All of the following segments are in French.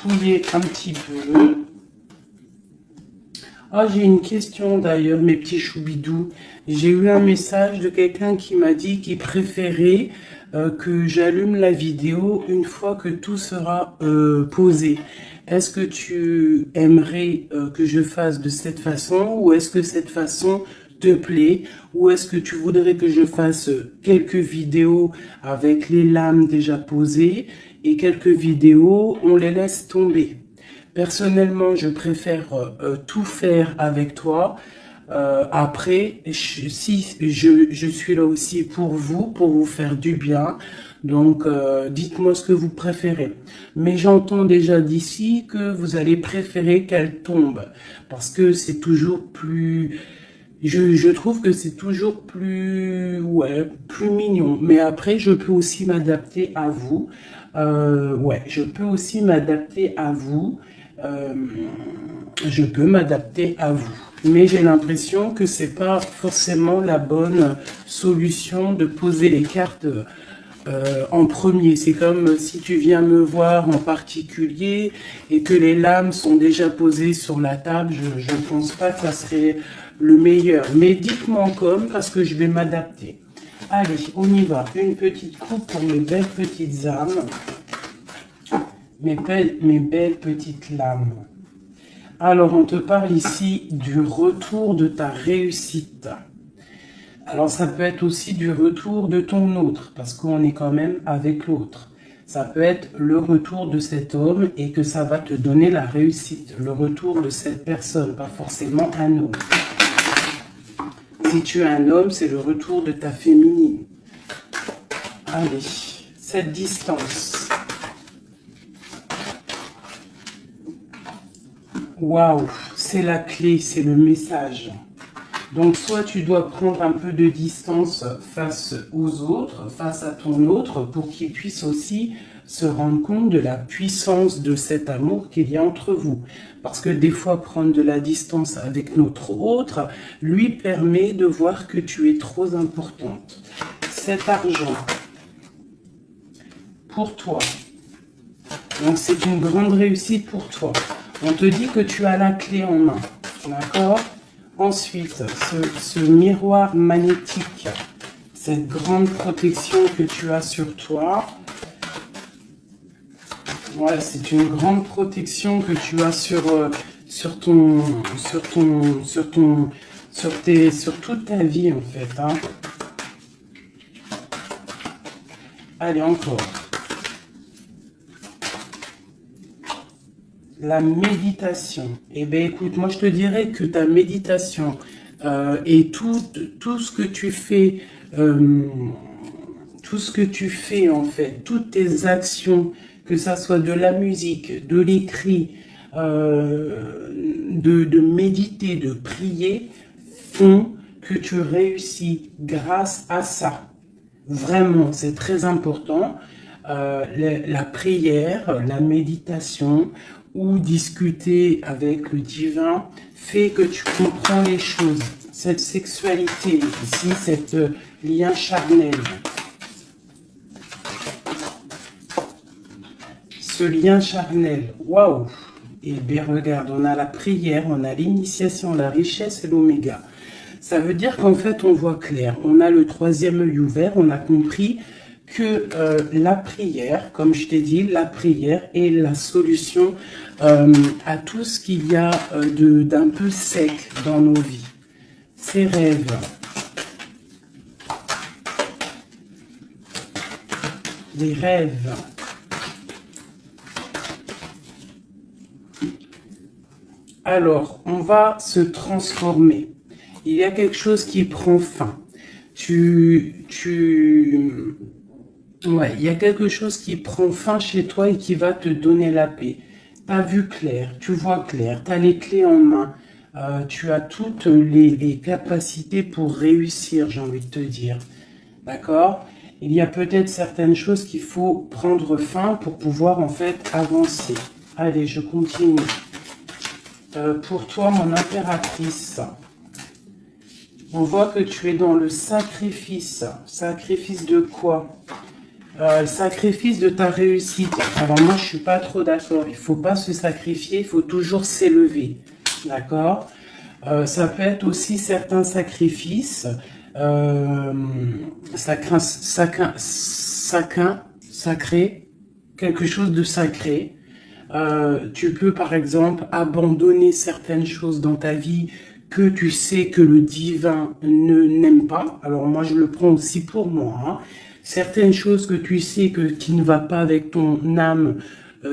touiller un petit peu. Ah, j'ai une question d'ailleurs, mes petits choubidous. J'ai eu un message de quelqu'un qui m'a dit qu'il préférait que j'allume la vidéo une fois que tout sera posé. Est-ce que tu aimerais que je fasse de cette façon ou est-ce que cette façon te plaît ou est-ce que tu voudrais que je fasse quelques vidéos avec les lames déjà posées et quelques vidéos, on les laisse tomber? Personnellement, je préfère tout faire avec toi. Après, si je suis là aussi pour vous faire du bien. Donc, dites-moi ce que vous préférez. Mais j'entends déjà d'ici que vous allez préférer qu'elle tombe. Parce que c'est toujours plus... Je trouve que c'est toujours plus... Ouais, plus mignon. Mais après, je peux aussi m'adapter à vous. Ouais, je peux aussi m'adapter à vous. Euh, je peux m'adapter à vous. Mais j'ai l'impression que c'est pas forcément la bonne solution de poser les cartes en premier. C'est comme si tu viens me voir en particulier et que les lames sont déjà posées sur la table. Je ne pense pas que ça serait le meilleur. Mais dites-moi comme parce que je vais m'adapter. Allez, on y va. Une petite coupe pour mes belles petites âmes. Mes belles petites lames. Alors, on te parle ici du retour de ta réussite. Alors, ça peut être aussi du retour de ton autre, parce qu'on est quand même avec l'autre. Ça peut être le retour de cet homme et que ça va te donner la réussite. Le retour de cette personne, pas forcément un homme. Si tu es un homme, c'est le retour de ta féminine. Allez, cette distance. Waouh, c'est la clé, c'est le message. Donc, soit tu dois prendre un peu de distance face aux autres, face à ton autre, pour qu'il puisse aussi se rendre compte de la puissance de cet amour qu'il y a entre vous. Parce que des fois, prendre de la distance avec notre autre lui permet de voir que tu es trop importante. Cet argent, pour toi, donc c'est une grande réussite pour toi. On te dit que tu as la clé en main, d'accord? Ensuite, ce miroir magnétique, cette grande protection que tu as sur toi, voilà, c'est une grande protection que tu as sur toute ta vie en fait. Hein. Allez, encore. La méditation. Eh bien, écoute, moi, je te dirais que ta méditation et tout ce que tu fais, en fait, toutes tes actions, que ça soit de la musique, de l'écrit, de méditer, de prier, font que tu réussis grâce à ça. Vraiment, c'est très important. La prière, la méditation ou discuter avec le divin fait que tu comprends les choses. Cette sexualité ici, cet lien charnel. Ce lien charnel, waouh! Et bien regarde, on a la prière, on a l'initiation, la richesse et l'oméga. Ça veut dire qu'en fait, on voit clair. On a le troisième œil ouvert, on a compris que la prière, comme je t'ai dit, la prière est la solution à tout ce qu'il y a d'un peu sec dans nos vies. Ces rêves. Les rêves. Alors, on va se transformer. Il y a quelque chose qui prend fin. Ouais, il y a quelque chose qui prend fin chez toi et qui va te donner la paix. Tu as vu clair, tu vois clair, tu as les clés en main, tu as toutes les capacités pour réussir, j'ai envie de te dire. D'accord? Il y a peut-être certaines choses qu'il faut prendre fin pour pouvoir en fait avancer. Allez, je continue. Pour toi, mon impératrice, on voit que tu es dans le sacrifice. Sacrifice de quoi? Le sacrifice de ta réussite. Alors moi, je suis pas trop d'accord. Il faut pas se sacrifier, il faut toujours s'élever. D'accord? Ça peut être aussi certains sacrifices. Sacré, quelque chose de sacré. Tu peux par exemple abandonner certaines choses dans ta vie que tu sais que le divin ne n'aime pas. Alors moi je le prends aussi pour moi, hein. Certaines choses que tu sais qui ne va pas avec ton âme,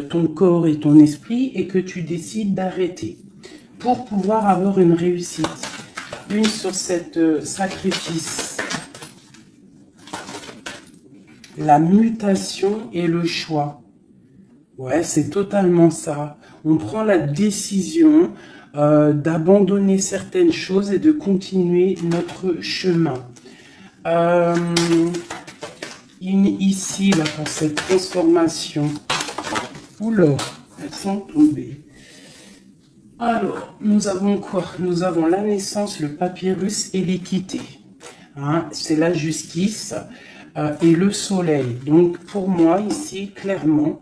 ton corps et ton esprit et que tu décides d'arrêter pour pouvoir avoir une réussite. Une sur cette sacrifice. La mutation et le choix. Ouais, c'est totalement ça. On prend la décision d'abandonner certaines choses et de continuer notre chemin. Ici, là, pour cette transformation. Oula, elles sont tombées. Alors, nous avons quoi? Nous avons la naissance, le papyrus et l'équité. Hein, c'est la justice et le soleil. Donc, pour moi, ici, clairement,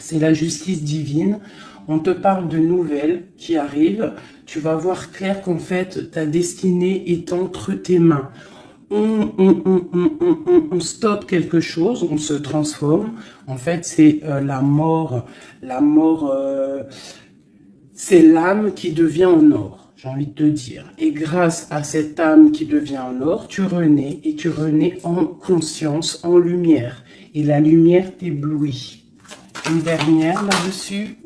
c'est la justice divine. On te parle de nouvelles qui arrivent. Tu vas voir clair qu'en fait, ta destinée est entre tes mains. On stoppe quelque chose, on se transforme. En fait, c'est la mort. La mort, c'est l'âme qui devient en or, j'ai envie de te dire. Et grâce à cette âme qui devient en or, tu renais et tu renais en conscience, en lumière. Et la lumière t'éblouit. Une dernière là-dessus.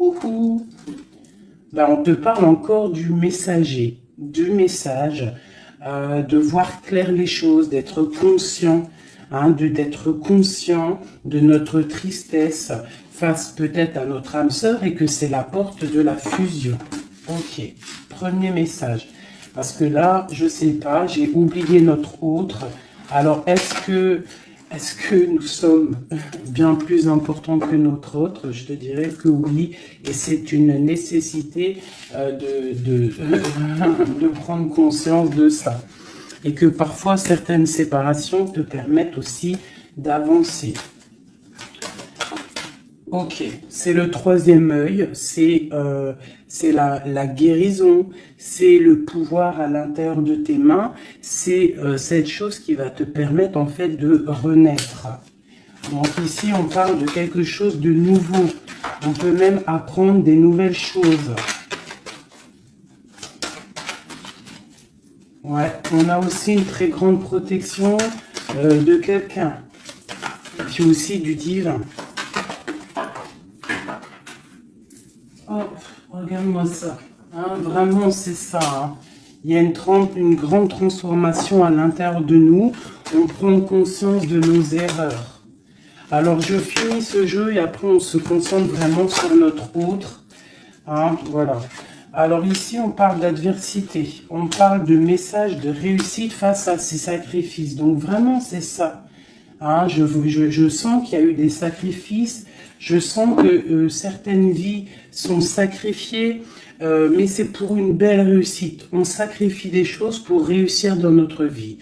Ben, on te parle encore du messager, du message, de voir clair les choses, d'être conscient, hein, d'être conscient de notre tristesse face peut-être à notre âme sœur et que c'est la porte de la fusion. Ok, premier message. Parce que là, je sais pas, j'ai oublié notre autre. Alors, est-ce que nous sommes bien plus importants que notre autre? Je te dirais que oui, et c'est une nécessité de prendre conscience de ça. Et que parfois, certaines séparations te permettent aussi d'avancer. Ok, c'est le troisième œil, c'est la guérison, c'est le pouvoir à l'intérieur de tes mains, c'est cette chose qui va te permettre en fait de renaître. Donc ici on parle de quelque chose de nouveau, on peut même apprendre des nouvelles choses. Ouais, on a aussi une très grande protection de quelqu'un, puis aussi du divin. Oh, regarde-moi ça. Hein, vraiment, c'est ça. Hein. Il y a une grande transformation à l'intérieur de nous. On prend conscience de nos erreurs. Alors, je finis ce jeu et après, on se concentre vraiment sur notre autre. Hein, voilà. Alors ici, on parle d'adversité. On parle de message de réussite face à ces sacrifices. Donc, vraiment, c'est ça. Hein, je sens qu'il y a eu des sacrifices. Je sens que certaines vies sont sacrifiées, mais c'est pour une belle réussite. On sacrifie des choses pour réussir dans notre vie.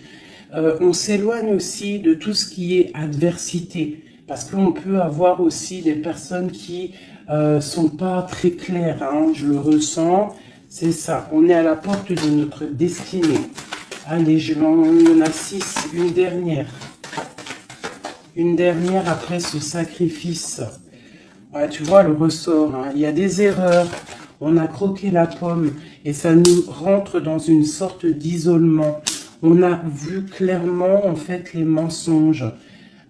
On s'éloigne aussi de tout ce qui est adversité, parce qu'on peut avoir aussi des personnes qui sont pas très claires. Hein, je le ressens, c'est ça. On est à la porte de notre destinée. Allez, il y en a 6, une dernière. Une dernière après ce sacrifice. Ouais, tu vois le ressort, hein. Il y a des erreurs, on a croqué la pomme et ça nous rentre dans une sorte d'isolement. On a vu clairement en fait les mensonges.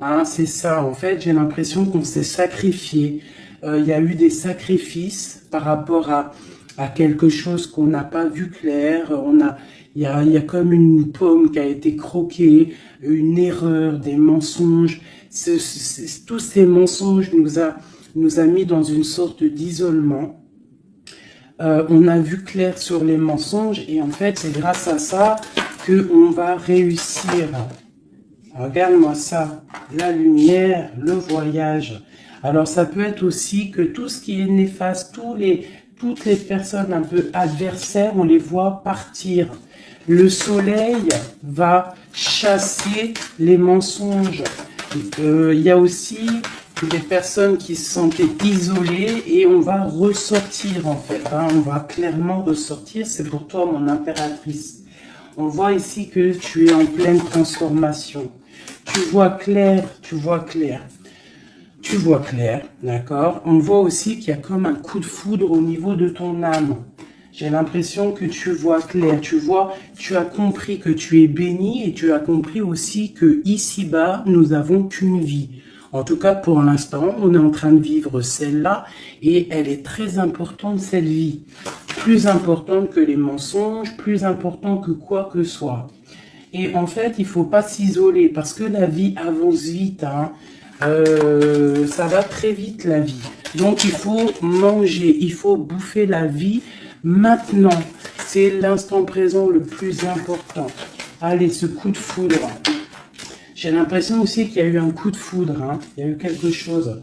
Hein, c'est ça, en fait j'ai l'impression qu'on s'est sacrifié. Il y a eu des sacrifices par rapport à quelque chose qu'on n'a pas vu clair. Il y a comme une pomme qui a été croquée, une erreur, des mensonges. Tous ces mensonges nous a mis dans une sorte d'isolement. On a vu clair sur les mensonges et en fait, c'est grâce à ça qu'on va réussir. Regarde-moi ça, la lumière, le voyage. Alors, ça peut être aussi que tout ce qui est néfaste, toutes les personnes un peu adversaires, on les voit partir. Le soleil va chasser les mensonges. Il y a aussi des personnes qui se sentaient isolées et on va ressortir en fait. Hein, on va clairement ressortir. C'est pour toi, mon impératrice. On voit ici que tu es en pleine transformation. Tu vois clair, tu vois clair. Tu vois clair, d'accord? On voit aussi qu'il y a comme un coup de foudre au niveau de ton âme. J'ai l'impression que tu vois clair, tu vois, tu as compris que tu es béni et tu as compris aussi que ici-bas, nous avons qu'une vie. En tout cas, pour l'instant, on est en train de vivre celle-là et elle est très importante, cette vie. Plus importante que les mensonges, plus importante que quoi que ce soit. Et en fait, il faut pas s'isoler parce que la vie avance vite, hein. Ça va très vite la vie. Donc il faut manger, il faut bouffer la vie maintenant. C'est l'instant présent le plus important. Allez, ce coup de foudre. J'ai l'impression aussi qu'il y a eu un coup de foudre, hein. Il y a eu quelque chose.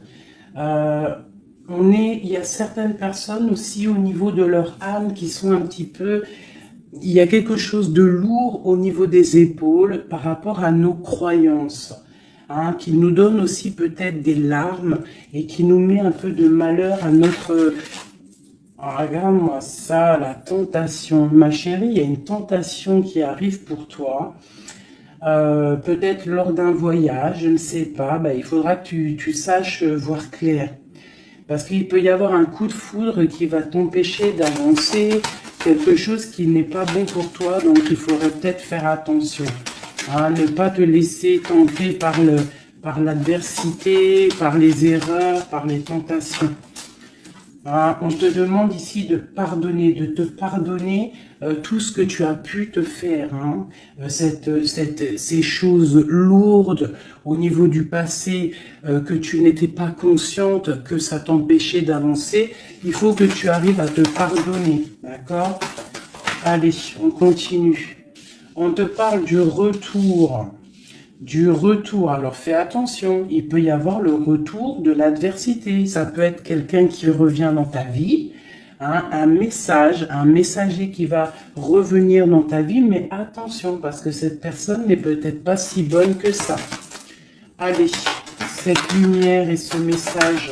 Il y a certaines personnes aussi au niveau de leur âme qui sont un petit peu... Il y a quelque chose de lourd au niveau des épaules par rapport à nos croyances. Hein, qui nous donne aussi peut-être des larmes et qui nous met un peu de malheur à notre... Oh, regarde-moi ça, la tentation. Ma chérie, il y a une tentation qui arrive pour toi. Peut-être lors d'un voyage, je ne sais pas. Bah, il faudra que tu saches voir clair. Parce qu'il peut y avoir un coup de foudre qui va t'empêcher d'avancer, quelque chose qui n'est pas bon pour toi, donc il faudrait peut-être faire attention. Hein, ne pas te laisser tenter par l'adversité, par les erreurs, par les tentations. Hein, on te demande ici de te pardonner tout ce que tu as pu te faire. Hein, ces choses lourdes au niveau du passé que tu n'étais pas consciente, que ça t'empêchait d'avancer. Il faut que tu arrives à te pardonner. D'accord? Allez, on continue. On te parle du retour. Du retour. Alors fais attention, il peut y avoir le retour de l'adversité. Ça peut être quelqu'un qui revient dans ta vie, hein, un messager qui va revenir dans ta vie, mais attention, parce que cette personne n'est peut-être pas si bonne que ça. Allez, cette lumière et ce message.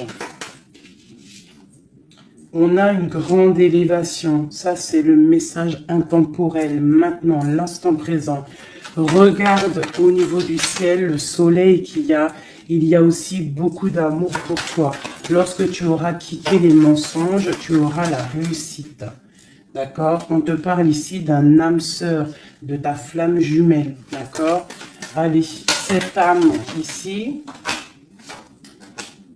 On a une grande élévation. Ça, c'est le message intemporel. Maintenant, l'instant présent. Regarde au niveau du ciel, le soleil qu'il y a. Il y a aussi beaucoup d'amour pour toi. Lorsque tu auras quitté les mensonges, tu auras la réussite. D'accord? On te parle ici d'un âme sœur, de ta flamme jumelle. D'accord? Allez, cette âme ici...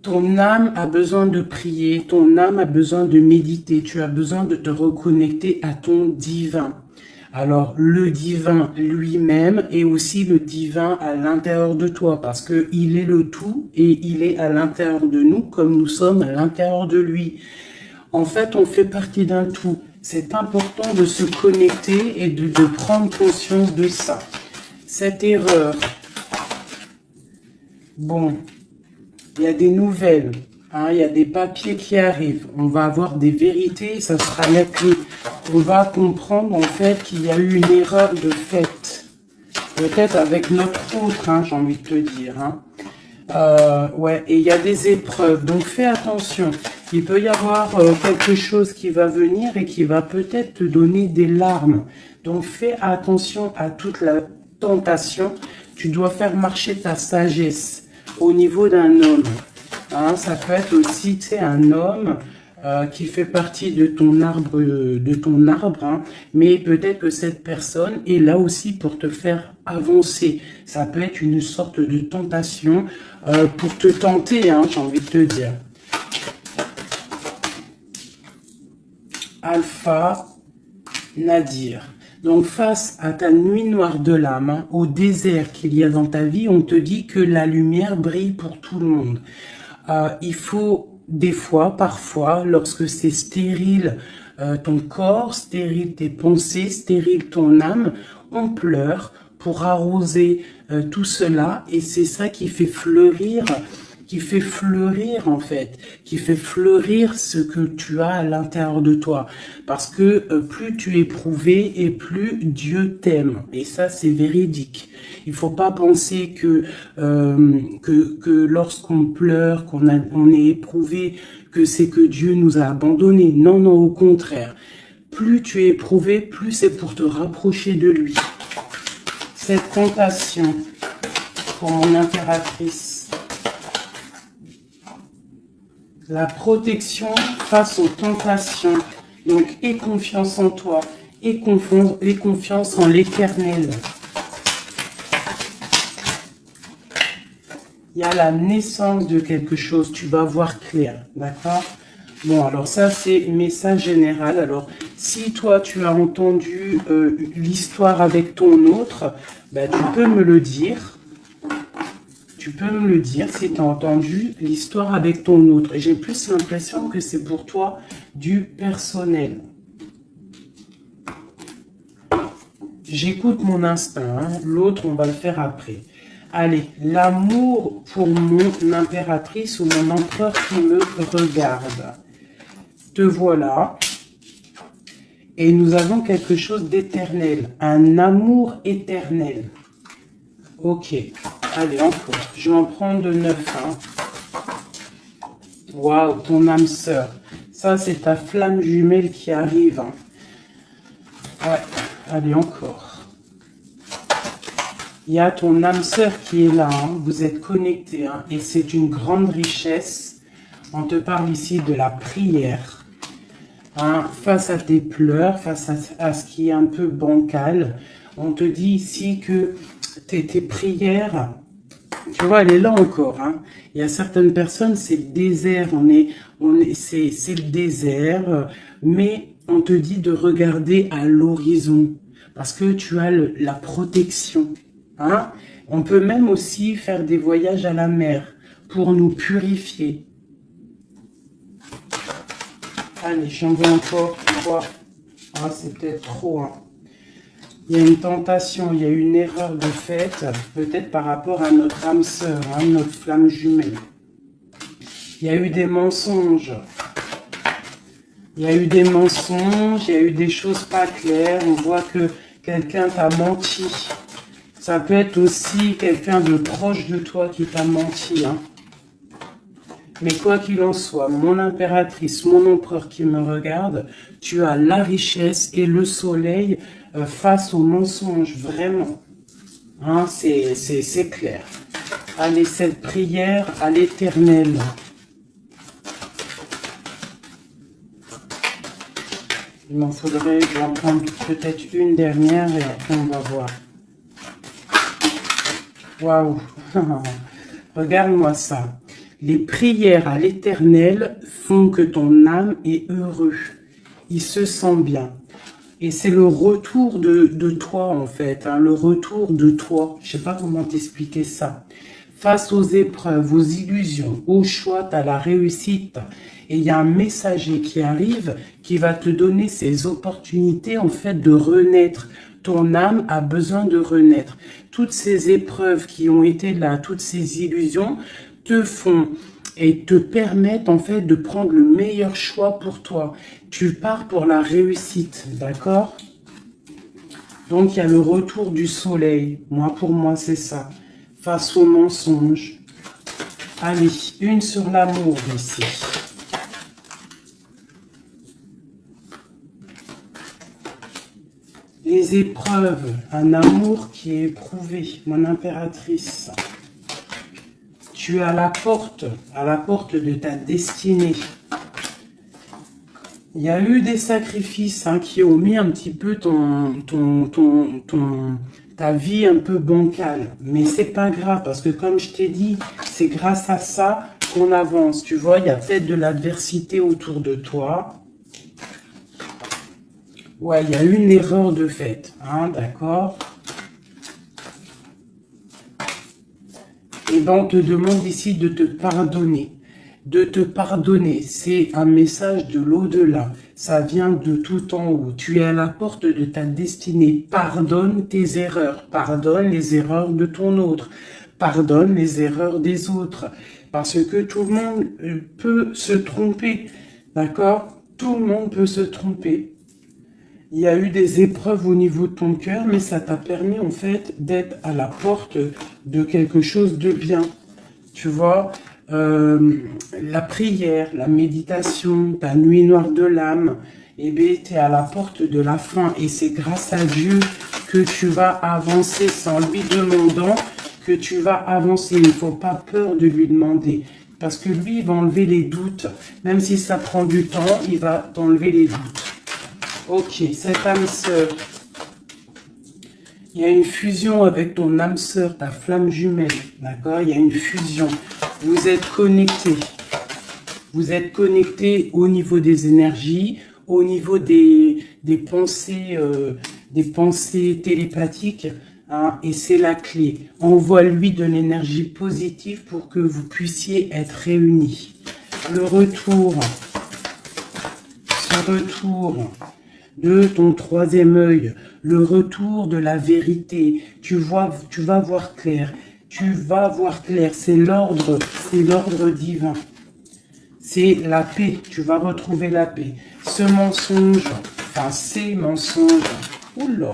Ton âme a besoin de prier, ton âme a besoin de méditer, tu as besoin de te reconnecter à ton divin. Alors, le divin lui-même et aussi le divin à l'intérieur de toi, parce que il est le tout et il est à l'intérieur de nous comme nous sommes à l'intérieur de lui. En fait, on fait partie d'un tout. C'est important de se connecter et de prendre conscience de ça. Cette erreur. Bon... Il y a des nouvelles, hein, il y a des papiers qui arrivent. On va avoir des vérités, ça sera la clé. On va comprendre en fait qu'il y a eu une erreur de fait. Peut-être avec notre autre, hein, j'ai envie de te dire. Hein. Ouais, et il y a des épreuves, donc fais attention. Il peut y avoir quelque chose qui va venir et qui va peut-être te donner des larmes. Donc fais attention à toute la tentation. Tu dois faire marcher ta sagesse. Au niveau d'un homme, hein, ça peut être aussi, tu sais, un homme qui fait partie de ton arbre, hein, mais peut-être que cette personne est là aussi pour te faire avancer. Ça peut être une sorte de tentation pour te tenter, hein, j'ai envie de te dire. Alpha Nadir. Donc face à ta nuit noire de l'âme, hein, au désert qu'il y a dans ta vie, on te dit que la lumière brille pour tout le monde. Il faut des fois, parfois, lorsque c'est stérile ton corps, stérile tes pensées, stérile ton âme, on pleure pour arroser tout cela et c'est ça qui fait fleurir qui fait fleurir en fait, qui fait fleurir ce que tu as à l'intérieur de toi. Parce que plus tu es éprouvé et plus Dieu t'aime. Et ça, c'est véridique. Il faut pas penser que lorsqu'on pleure, on est éprouvé, que c'est que Dieu nous a abandonnés. Non, non, au contraire. Plus tu es éprouvé, plus c'est pour te rapprocher de lui. Cette tentation pour mon impératrice. La protection face aux tentations. Donc, aie confiance en toi. Aie confiance en l'Éternel. Il y a la naissance de quelque chose. Tu vas voir clair. D'accord? Bon, alors ça, c'est message général. Alors, si toi, tu as entendu l'histoire avec ton autre, ben, tu peux me le dire. Tu peux me le dire si tu as entendu l'histoire avec ton autre. J'ai plus l'impression que c'est pour toi du personnel. J'écoute mon instinct. Hein. L'autre, on va le faire après. Allez, l'amour pour mon impératrice ou mon empereur qui me regarde. Te voilà. Et nous avons quelque chose d'éternel. Un amour éternel. Ok. Allez, encore. Je vais en prendre de 9. Hein. Waouh, ton âme sœur. Ça, c'est ta flamme jumelle qui arrive. Hein. Ouais. Allez, encore. Il y a ton âme sœur qui est là. Hein. Vous êtes connectés. Hein. Et c'est une grande richesse. On te parle ici de la prière. Hein. Face à tes pleurs, face à ce qui est un peu bancal, on te dit ici que tes prières... Tu vois, elle est là encore. Hein. Il y a certaines personnes, c'est le désert. C'est le désert. Mais on te dit de regarder à l'horizon. Parce que tu as la protection. Hein. On peut même aussi faire des voyages à la mer pour nous purifier. Allez, j'en veux encore 3. Ah, c'est peut-être trop. Hein. Il y a une tentation, il y a une erreur de fait, peut-être par rapport à notre âme sœur, hein, notre flamme jumelle. Il y a eu des mensonges. Il y a eu des mensonges, il y a eu des choses pas claires. On voit que quelqu'un t'a menti. Ça peut être aussi quelqu'un de proche de toi qui t'a menti. Hein. Mais quoi qu'il en soit, mon impératrice, mon empereur qui me regarde, tu as la richesse et le soleil face aux mensonges, vraiment. Hein, c'est clair. Allez, cette prière à l'Éternel. Il m'en faudrait, je vais en prendre peut-être une dernière et après on va voir. Waouh. Regarde-moi ça. Les prières à l'Éternel font que ton âme est heureux. Il se sent bien. Et c'est le retour de toi, en fait. Hein, le retour de toi. Je ne sais pas comment t'expliquer ça. Face aux épreuves, aux illusions, au choix, tu as la réussite. Et il y a un messager qui arrive qui va te donner ces opportunités, en fait, de renaître. Ton âme a besoin de renaître. Toutes ces épreuves qui ont été là, toutes ces illusions, te font et te permettent en fait de prendre le meilleur choix pour toi. Tu pars pour la réussite, d'accord? Donc il y a le retour du soleil. Pour moi c'est ça. Face aux mensonges. Allez, une sur l'amour ici. Les épreuves, un amour qui est éprouvé, mon impératrice. Tu es à la porte de ta destinée. Il y a eu des sacrifices qui ont mis un petit peu ta vie un peu bancale. Mais c'est pas grave parce que comme je t'ai dit, c'est grâce à ça qu'on avance. Tu vois, il y a peut-être de l'adversité autour de toi. Ouais, il y a eu une erreur de fait. D'accord? Et ben, on te demande ici de te pardonner. De te pardonner, c'est un message de l'au-delà. Ça vient de tout en haut. Tu es à la porte de ta destinée. Pardonne tes erreurs. Pardonne les erreurs de ton autre. Pardonne les erreurs des autres. Parce que tout le monde peut se tromper, d'accord? Tout le monde peut se tromper. Il y a eu des épreuves au niveau de ton cœur, mais ça t'a permis en fait d'être à la porte de quelque chose de bien. Tu vois, la prière, la méditation, ta nuit noire de l'âme, eh bien, tu es à la porte de la fin. Et c'est grâce à Dieu que tu vas avancer sans lui demandant que tu vas avancer. Il ne faut pas peur de lui demander. Parce que lui, il va enlever les doutes. Même si ça prend du temps, il va t'enlever les doutes. Ok, cette âme sœur, il y a une fusion avec ton âme sœur, ta flamme jumelle, d'accord? Il y a une fusion. Vous êtes connectés. Vous êtes connectés au niveau des énergies, au niveau des pensées télépathiques, hein, et c'est la clé. Envoie-lui de l'énergie positive pour que vous puissiez être réunis. Le retour de ton troisième œil, le retour de la vérité. Tu vas voir clair. Tu vas voir clair. C'est l'ordre divin. C'est la paix. Tu vas retrouver la paix. Ce mensonge, enfin ces mensonges, oula,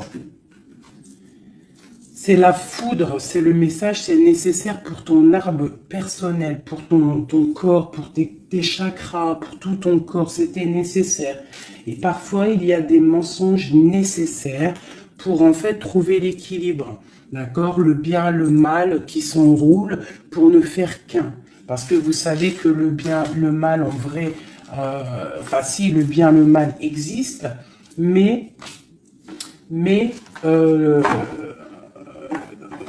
c'est la foudre, c'est le message, c'est nécessaire pour ton arbre personnel, pour ton corps, pour tes chakras, pour tout ton corps, c'était nécessaire. Et parfois, il y a des mensonges nécessaires pour en fait trouver l'équilibre, d'accord? Le bien, le mal qui s'enroulent pour ne faire qu'un. Parce que vous savez que le bien, le mal en vrai, enfin si le bien, le mal existe, mais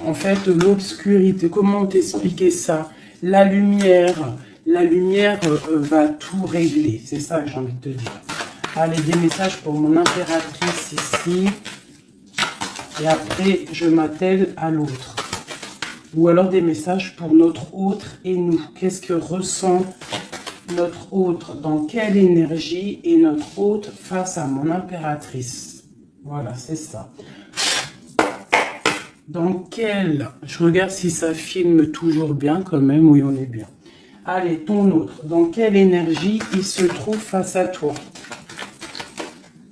en fait, l'obscurité, comment t'expliquer ça? La lumière va tout régler. C'est ça que j'ai envie de te dire. Allez, des messages pour mon impératrice ici. Et après, je m'attelle à l'autre. Ou alors des messages pour notre autre et nous. Qu'est-ce que ressent notre autre? Dans quelle énergie est notre autre face à mon impératrice? Voilà, c'est ça. Dans quel... Je regarde si ça filme toujours bien quand même. Oui, on est bien. Allez, ton autre. Dans quelle énergie il se trouve face à toi?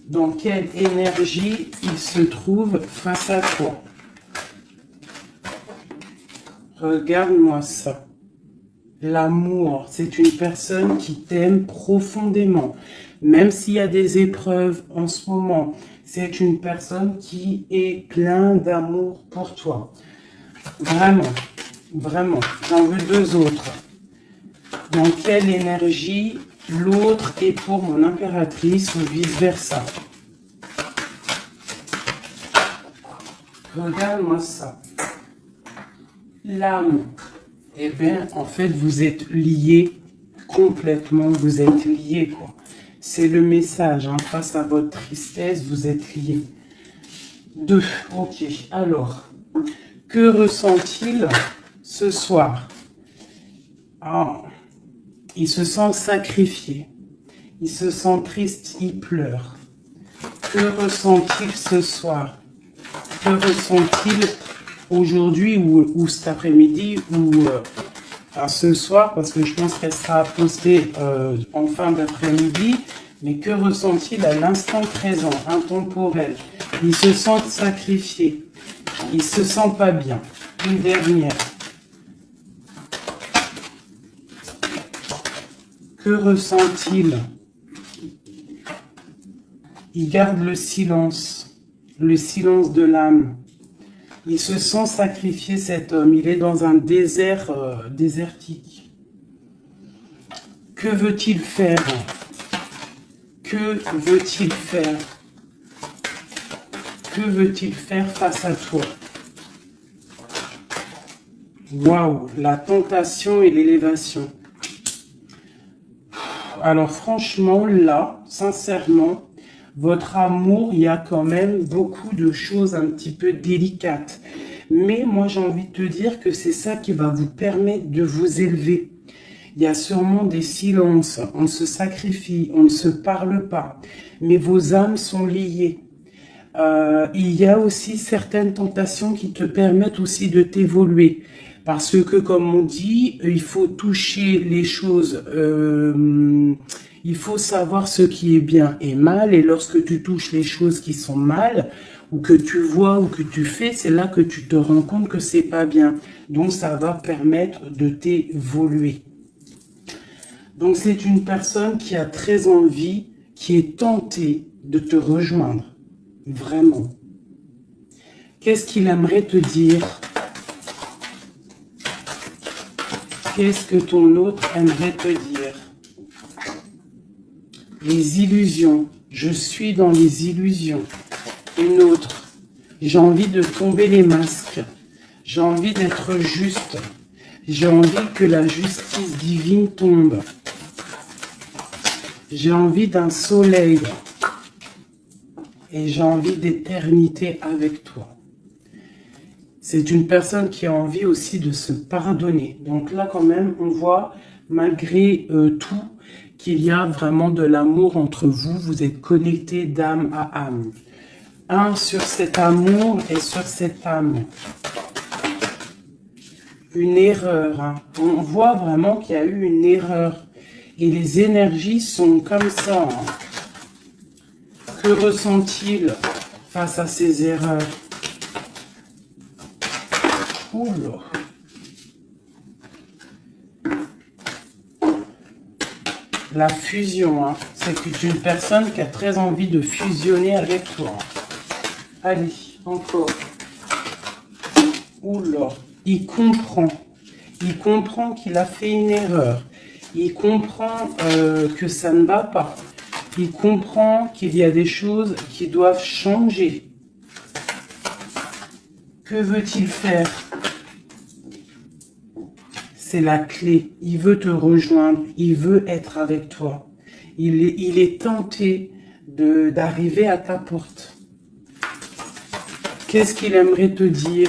Dans quelle énergie il se trouve face à toi? Regarde-moi ça. L'amour, c'est une personne qui t'aime profondément. Même s'il y a des épreuves en ce moment, c'est une personne qui est plein d'amour pour toi. Vraiment, vraiment. J'en veux deux autres. Dans quelle énergie l'autre est pour mon impératrice ou vice-versa? Regarde-moi ça. L'âme. Eh bien, en fait, vous êtes liés complètement. Vous êtes liés, quoi. C'est le message, hein. Face à votre tristesse, vous êtes liés. 2. Ok. Alors, que ressent-il ce soir? Ah, il se sent sacrifié. Il se sent triste, il pleure. Que ressent-il ce soir? Que ressent-il aujourd'hui ou cet après-midi ou ce soir, parce que je pense qu'elle sera postée en fin d'après-midi, mais que ressent-il à l'instant présent, intemporel? Il se sent sacrifié, il se sent pas bien. Une dernière. Que ressent-il? Il garde le silence de l'âme. Il se sent sacrifié, cet homme. Il est dans un désert désertique. Que veut-il faire? Que veut-il faire? Que veut-il faire face à toi? Waouh, la tentation et l'élévation. Alors franchement, là, sincèrement, votre amour, il y a quand même beaucoup de choses un petit peu délicates. Mais moi, j'ai envie de te dire que c'est ça qui va vous permettre de vous élever. Il y a sûrement des silences, on se sacrifie, on ne se parle pas, mais vos âmes sont liées. Il y a aussi certaines tentations qui te permettent aussi de t'évoluer. Parce que, comme on dit, il faut toucher les choses, il faut savoir ce qui est bien et mal. Et lorsque tu touches les choses qui sont mal, ou que tu vois ou que tu fais, c'est là que tu te rends compte que c'est pas bien. Donc, ça va permettre de t'évoluer. Donc, c'est une personne qui a très envie, qui est tentée de te rejoindre. Vraiment. Qu'est-ce qu'il aimerait te dire? Qu'est-ce que ton autre aimerait te dire? Les illusions. Je suis dans les illusions. Une autre. J'ai envie de tomber les masques. J'ai envie d'être juste. J'ai envie que la justice divine tombe. J'ai envie d'un soleil. Et j'ai envie d'éternité avec toi. C'est une personne qui a envie aussi de se pardonner. Donc là, quand même, on voit, malgré tout, qu'il y a vraiment de l'amour entre vous. Vous êtes connectés d'âme à âme. Un sur cet amour et sur cette âme. Une erreur. Hein. On voit vraiment qu'il y a eu une erreur. Et les énergies sont comme ça. Hein. Que ressent-il face à ces erreurs? Oula. La fusion, hein. C'est une personne qui a très envie de fusionner avec toi. Allez, encore. Oula. Il comprend. Il comprend qu'il a fait une erreur. Il comprend que ça ne va pas. Il comprend qu'il y a des choses qui doivent changer. Que veut-il faire? C'est la clé. Il veut te rejoindre. Il veut être avec toi. Il est tenté d'arriver à ta porte. Qu'est-ce qu'il aimerait te dire?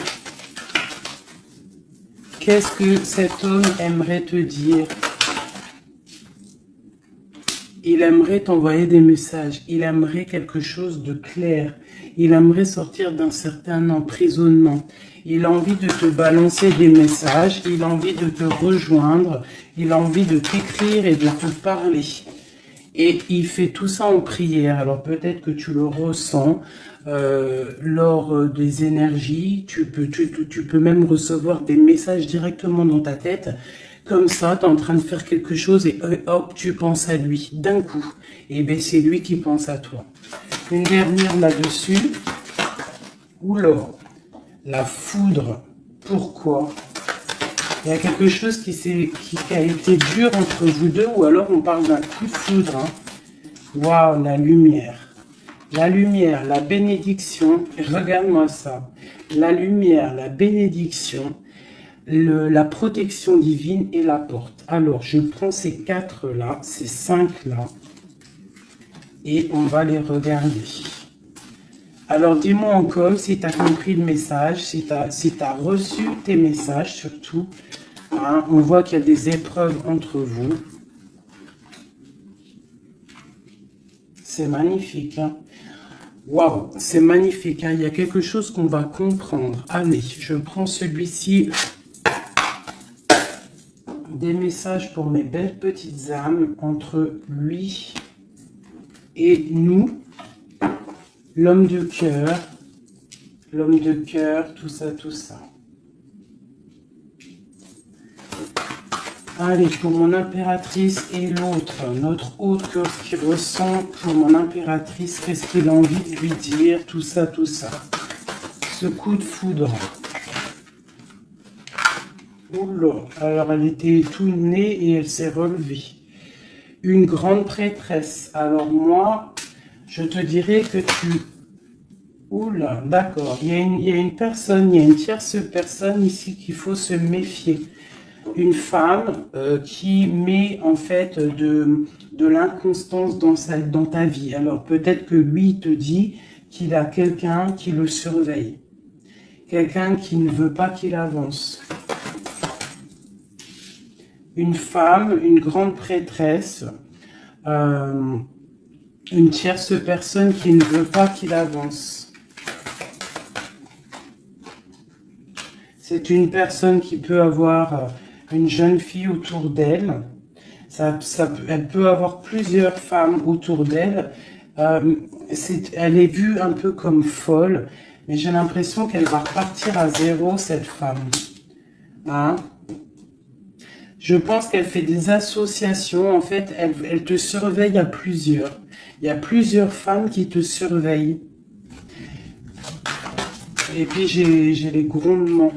Qu'est-ce que cet homme aimerait te dire? Il aimerait t'envoyer des messages. Il aimerait quelque chose de clair. Il aimerait sortir d'un certain emprisonnement. Il a envie de te balancer des messages. Il a envie de te rejoindre. Il a envie de t'écrire et de te parler. Et il fait tout ça en prière. Alors peut-être que tu le ressens lors des énergies. Tu peux même recevoir des messages directement dans ta tête. Comme ça, tu es en train de faire quelque chose et hop, tu penses à lui d'un coup. Et bien, c'est lui qui pense à toi. Une dernière là-dessus. Oula, la foudre. Pourquoi? Il y a quelque chose qui a été dur entre vous deux, ou alors on parle d'un coup de foudre. Hein. Waouh, la lumière. La lumière, la bénédiction. Regarde-moi ça. La lumière, la bénédiction. La protection divine et la porte. Alors, je prends ces 4 là, ces 5 là, et on va les regarder. Alors, dis-moi en com si tu as compris le message, si tu as reçu tes messages surtout. Hein, on voit qu'il y a des épreuves entre vous. C'est magnifique. Hein. Waouh, c'est magnifique. Hein. Il y a quelque chose qu'on va comprendre. Allez, je prends celui-ci. Des messages pour mes belles petites âmes entre lui et nous. L'homme de cœur, tout ça, tout ça. Allez, pour mon impératrice et l'autre, notre autre, qu'est-ce qu'il ressent pour mon impératrice, qu'est-ce qu'il a envie de lui dire, tout ça, tout ça. Ce coup de foudre. Oula, alors elle était tout née et elle s'est relevée. Une grande prêtresse. Alors moi, je te dirais que tu... Oula, d'accord. Il y a une personne, il y a une tierce personne ici qu'il faut se méfier. Une femme qui met en fait de l'inconstance dans ta vie. Alors peut-être que lui te dit qu'il a quelqu'un qui le surveille. Quelqu'un qui ne veut pas qu'il avance. Une femme, une grande prêtresse, une tierce personne qui ne veut pas qu'il avance. C'est une personne qui peut avoir une jeune fille autour d'elle. Elle peut avoir plusieurs femmes autour d'elle. Elle est vue un peu comme folle, mais j'ai l'impression qu'elle va repartir à zéro, cette femme. Hein? Je pense qu'elle fait des associations. En fait, elle te surveille à plusieurs. Il y a plusieurs femmes qui te surveillent. Et puis, j'ai les grondements.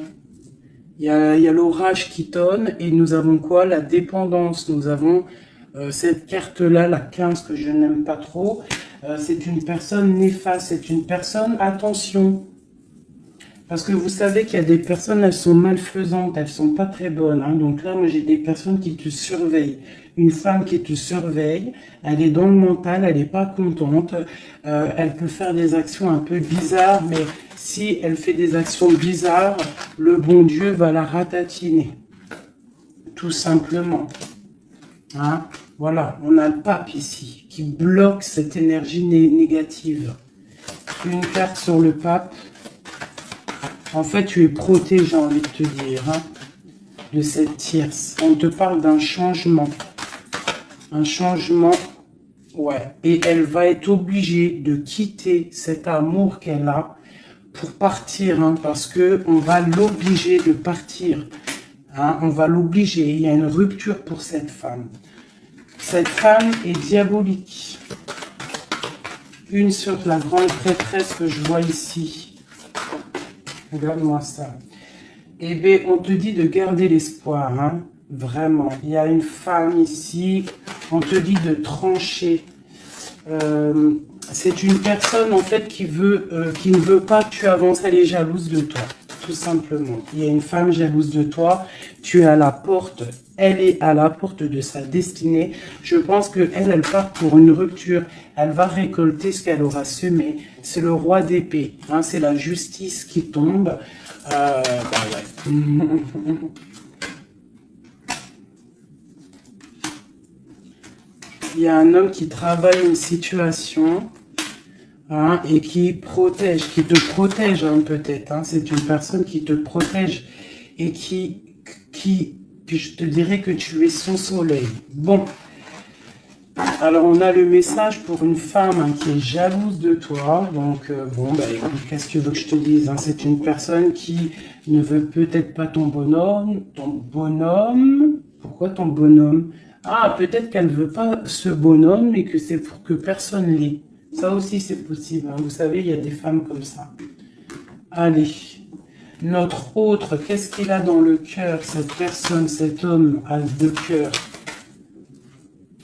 Il y a l'orage qui tonne et nous avons quoi? La dépendance. Nous avons cette carte-là, la 15, que je n'aime pas trop. C'est une personne néfaste, c'est une personne, attention. Parce que vous savez qu'il y a des personnes, elles sont malfaisantes, elles sont pas très bonnes. Hein. Donc là, moi, j'ai des personnes qui te surveillent. Une femme qui te surveille, elle est dans le mental, elle n'est pas contente. Elle peut faire des actions un peu bizarres, mais si elle fait des actions bizarres, le bon Dieu va la ratatiner. Tout simplement. Hein? Voilà, on a le pape ici, qui bloque cette énergie négative. Une carte sur le pape. En fait, tu es protégé, j'ai envie de te dire, hein, de cette tierce. On te parle d'un changement. Un changement, ouais. Et elle va être obligée de quitter cet amour qu'elle a pour partir, hein, parce qu'on va l'obliger de partir. Hein, on va l'obliger. Il y a une rupture pour cette femme. Cette femme est diabolique. Une sur la grande prêtresse que je vois ici. Regarde-moi ça. Eh bien, on te dit de garder l'espoir, hein. Vraiment. Il y a une femme ici. On te dit de trancher. C'est une personne, en fait, qui ne veut pas que tu avances. Elle est jalouse de toi, tout simplement. Il y a une femme jalouse de toi. Tu es à la porte. Elle est à la porte de sa destinée. Je pense qu'elle, elle part pour une rupture. Elle va récolter ce qu'elle aura semé. C'est le roi d'épée. Hein, c'est la justice qui tombe. Bah ouais. Il y a un homme qui travaille une situation, hein, et qui te protège, hein, peut-être. Hein, c'est une personne qui te protège et que je te dirais que tu es son soleil. Bon, alors on a le message pour une femme, hein, qui est jalouse de toi. Donc bon, bah écoute, qu'est-ce que tu veux que je te dise, hein? C'est une personne qui ne veut peut-être pas ton bonhomme. Pourquoi ton bonhomme? Ah, peut-être qu'elle ne veut pas ce bonhomme et que c'est pour que personne l'ait. Ça aussi c'est possible, hein. Vous savez, il y a des femmes comme ça. Allez. Notre autre, qu'est-ce qu'il a dans le cœur, cette personne, cet homme a de cœur?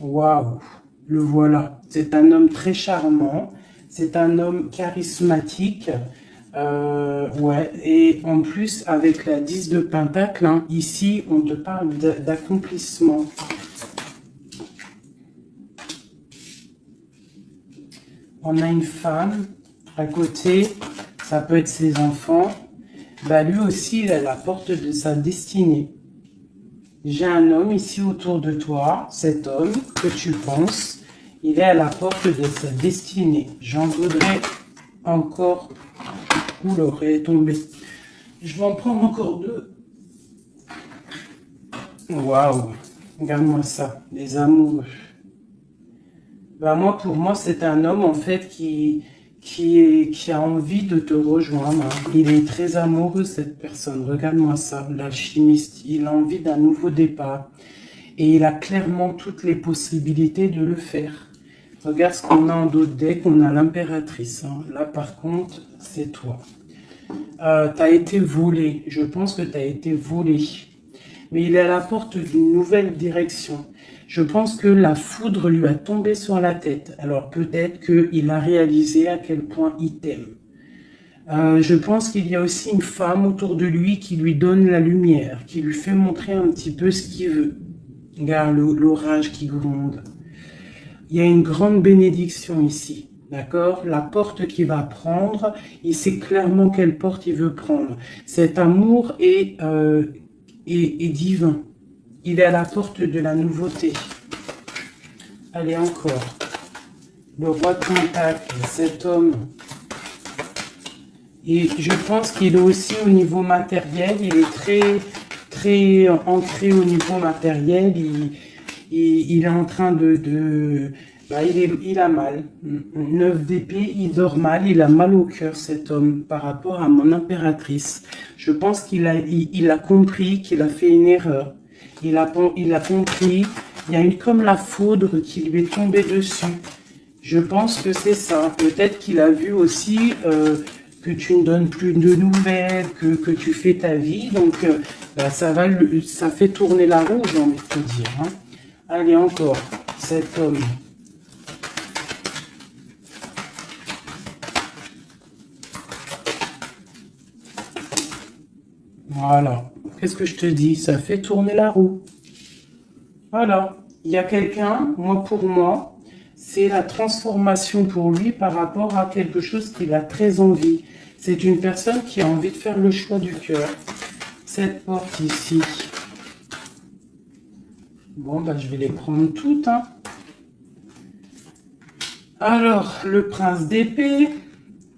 Waouh, le voilà. C'est un homme très charmant, c'est un homme charismatique, ouais. Et en plus, avec la 10 de Pentacle, hein, ici, on te parle d'accomplissement. On a une femme à côté, ça peut être ses enfants. Bah lui aussi, il est à la porte de sa destinée. J'ai un homme ici autour de toi. Cet homme que tu penses, il est à la porte de sa destinée. J'en voudrais encore. Oula, elle est tombée. Je vais en prendre encore deux. Waouh, regarde-moi ça, les amoureux. Bah moi, pour moi, c'est un homme en fait qui a envie de te rejoindre. Il est très amoureux, cette personne. Regarde-moi ça, l'alchimiste. Il a envie d'un nouveau départ. Et il a clairement toutes les possibilités de le faire. Regarde ce qu'on a en dos de deck. On a l'impératrice. Hein. Là, par contre, c'est toi. T'as été volé. Je pense que t'as été volé. Mais il est à la porte d'une nouvelle direction. Je pense que la foudre lui a tombé sur la tête. Alors peut-être qu'il a réalisé à quel point il t'aime. Je pense qu'il y a aussi une femme autour de lui qui lui donne la lumière, qui lui fait montrer un petit peu ce qu'il veut. Regarde l'orage qui gronde. Il y a une grande bénédiction ici. D'accord? La porte qu'il va prendre, il sait clairement quelle porte il veut prendre. Cet amour est divin. Il est à la porte de la nouveauté. Allez, encore. Le roi de Pentacle, cet homme Et je pense qu'il est aussi au niveau matériel, il est très ancré au niveau matériel. Il est en train bah, il a mal. 9 d'épée, il dort mal, il a mal au cœur, cet homme, par rapport à mon impératrice. Je pense il a compris qu'il a fait une erreur. Il a compris, il y a comme la foudre qui lui est tombée dessus. Je pense que c'est ça. Peut-être qu'il a vu aussi que tu ne donnes plus de nouvelles, que tu fais ta vie. Donc, bah, ça fait tourner la roue, j'ai envie de te dire. Hein. Allez, encore, cet homme. Voilà. Qu'est-ce que je te dis? Ça fait tourner la roue. Voilà. Il y a quelqu'un, pour moi, c'est la transformation pour lui par rapport à quelque chose qu'il a très envie. C'est une personne qui a envie de faire le choix du cœur. Cette porte ici. Bon, bah, je vais les prendre toutes. Hein. Alors, le prince d'épée,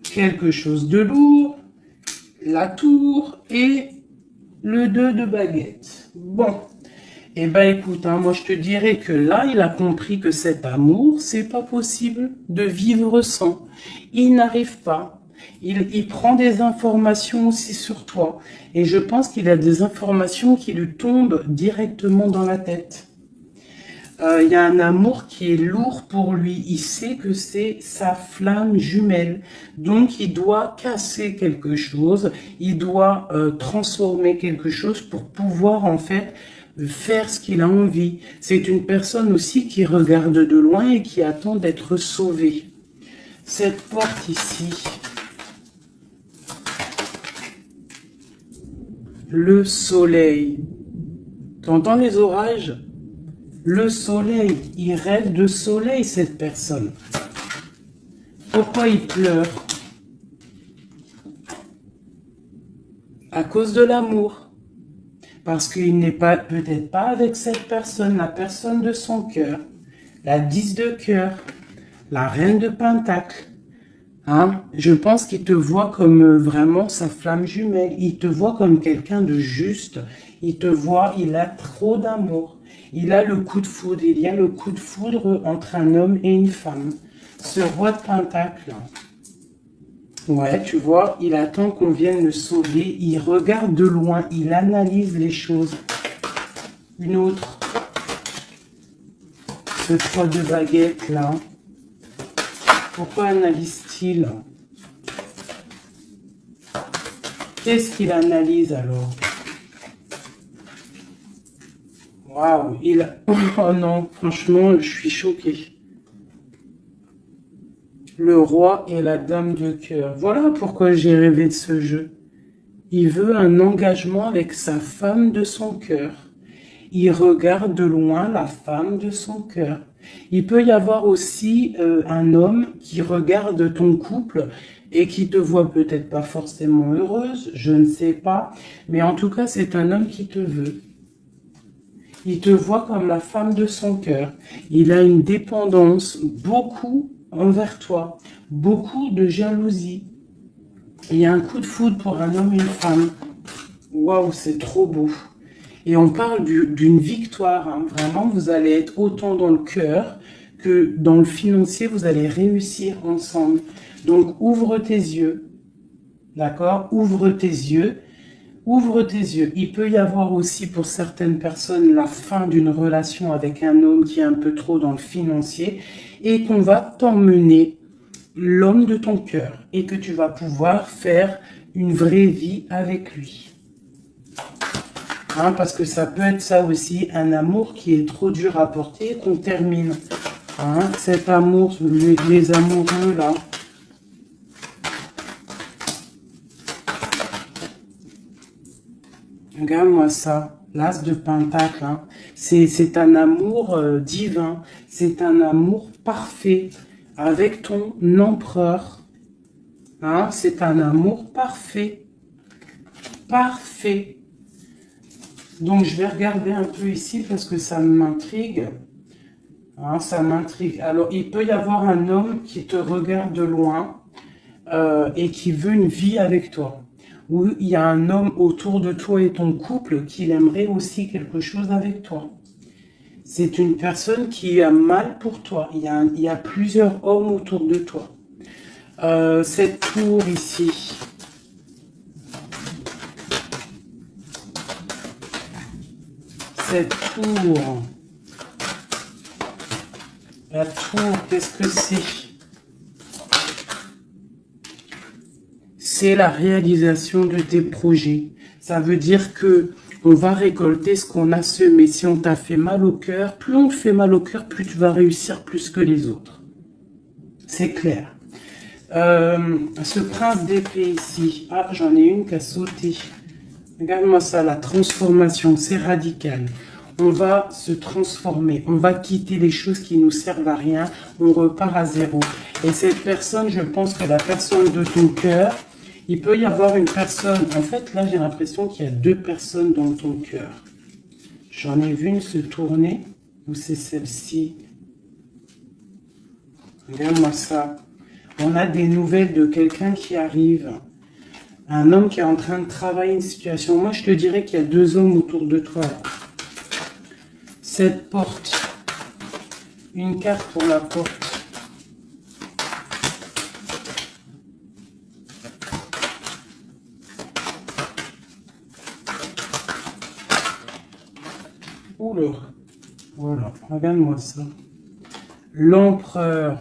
quelque chose de lourd, la tour et le 2 de baguette. Bon. Eh ben écoute, hein, moi je te dirais que là, il a compris que cet amour, c'est pas possible de vivre sans. Il n'arrive pas. Il prend des informations aussi sur toi. Et je pense qu'il a des informations qui lui tombent directement dans la tête. Il y a un amour qui est lourd pour lui. Il sait que c'est sa flamme jumelle. Donc, il doit casser quelque chose. Il doit transformer quelque chose pour pouvoir, en fait, faire ce qu'il a envie. C'est une personne aussi qui regarde de loin et qui attend d'être sauvée. Cette porte ici, le soleil. T'entends les orages? Le soleil, il rêve de soleil, cette personne. Pourquoi il pleure? À cause de l'amour. Parce qu'il n'est pas, peut-être pas avec cette personne, la personne de son cœur, la 10 de cœur, la reine de pentacle. Hein? Je pense qu'il te voit comme vraiment sa flamme jumelle. Il te voit comme quelqu'un de juste. Il te voit, il a trop d'amour. Il a le coup de foudre. Il y a le coup de foudre entre un homme et une femme. Ce roi de pentacle. Ouais, tu vois, il attend qu'on vienne le sauver. Il regarde de loin. Il analyse les choses. Une autre. Ce 3 de baguette là. Pourquoi analyse-t-il? Qu'est-ce qu'il analyse alors? Waouh, oh non, franchement, je suis choquée. Le roi et la dame de cœur. Voilà pourquoi j'ai rêvé de ce jeu. Il veut un engagement avec sa femme de son cœur. Il regarde de loin la femme de son cœur. Il peut y avoir aussi un homme qui regarde ton couple et qui te voit peut-être pas forcément heureuse, je ne sais pas, mais en tout cas c'est un homme qui te veut. Il te voit comme la femme de son cœur. Il a une dépendance beaucoup envers toi, beaucoup de jalousie. Il y a un coup de foudre pour un homme et une femme. Waouh, c'est trop beau. Et on parle d'une victoire. Hein. Vraiment, vous allez être autant dans le cœur que dans le financier. Vous allez réussir ensemble. Donc, ouvre tes yeux. D'accord? Ouvre tes yeux. Ouvre tes yeux. Il peut y avoir aussi pour certaines personnes la fin d'une relation avec un homme qui est un peu trop dans le financier et qu'on va t'emmener l'homme de ton cœur et que tu vas pouvoir faire une vraie vie avec lui. Hein, parce que ça peut être ça aussi, un amour qui est trop dur à porter, qu'on termine. Hein, cet amour, les amoureux là. Regarde-moi ça, l'as de pentacle. Hein. C'est un amour divin, c'est un amour parfait avec ton empereur. Hein, c'est un amour parfait. Parfait. Donc, je vais regarder un peu ici parce que ça m'intrigue. Hein, ça m'intrigue. Alors, il peut y avoir un homme qui te regarde de loin. et qui veut une vie avec toi. Ou il y a un homme autour de toi et ton couple qui aimerait aussi quelque chose avec toi. C'est une personne qui a mal pour toi. Il y a plusieurs hommes autour de toi. Cette tour ici. Cette tour. La tour, qu'est-ce que c'est? C'est la réalisation de tes projets. Ça veut dire que on va récolter ce qu'on a semé. Si on t'a fait mal au cœur, plus on te fait mal au cœur, plus tu vas réussir plus que les autres. C'est clair. Ce prince d'épée ici. Ah, j'en ai une qui a sauté. Regarde-moi ça, la transformation, c'est radical. On va se transformer, on va quitter les choses qui nous servent à rien, on repart à zéro. Et cette personne, je pense que la personne de ton cœur, il peut y avoir une personne, en fait là j'ai l'impression qu'il y a deux personnes dans ton cœur. J'en ai vu une se tourner, ou c'est celle-ci. Regarde-moi ça. On a des nouvelles de quelqu'un qui arrive. Un homme qui est en train de travailler une situation. Moi je te dirais qu'il y a deux hommes autour de toi. Cette porte, une carte pour la porte. Oula, voilà, regarde-moi ça. L'empereur.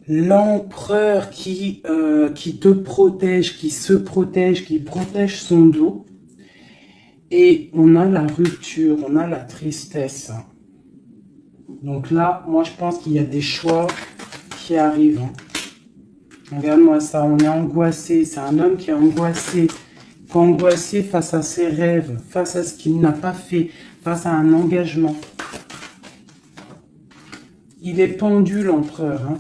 L'empereur qui te protège, qui se protège, qui protège son dos. Et on a la rupture, on a la tristesse. Donc là, moi je pense qu'il y a des choix qui arrivent. Regarde-moi ça, on est angoissé. C'est un homme qui est angoissé face à ses rêves, face à ce qu'il n'a pas fait, face à un engagement. Il est pendu, l'empereur.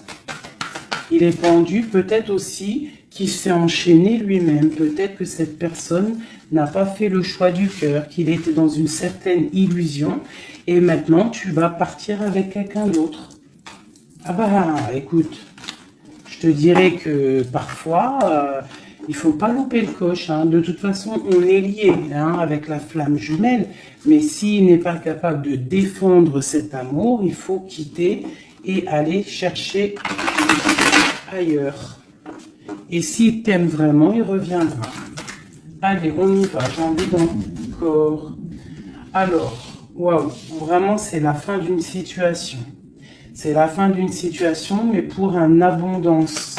Il est pendu, peut-être aussi qu'il s'est enchaîné lui-même. Peut-être que cette personne n'a pas fait le choix du cœur, qu'il était dans une certaine illusion. Et maintenant, tu vas partir avec quelqu'un d'autre. Ah bah, écoute, je te dirais que parfois, il faut pas louper le coche. De toute façon, on est lié avec la flamme jumelle. Mais s'il n'est pas capable de défendre cet amour, il faut quitter et aller chercher ailleurs. Et s'il t'aime vraiment, il reviendra. Allez, on y va. J'ai envie d'encore. Alors, waouh, vraiment, c'est la fin d'une situation. C'est la fin d'une situation, mais pour une abondance.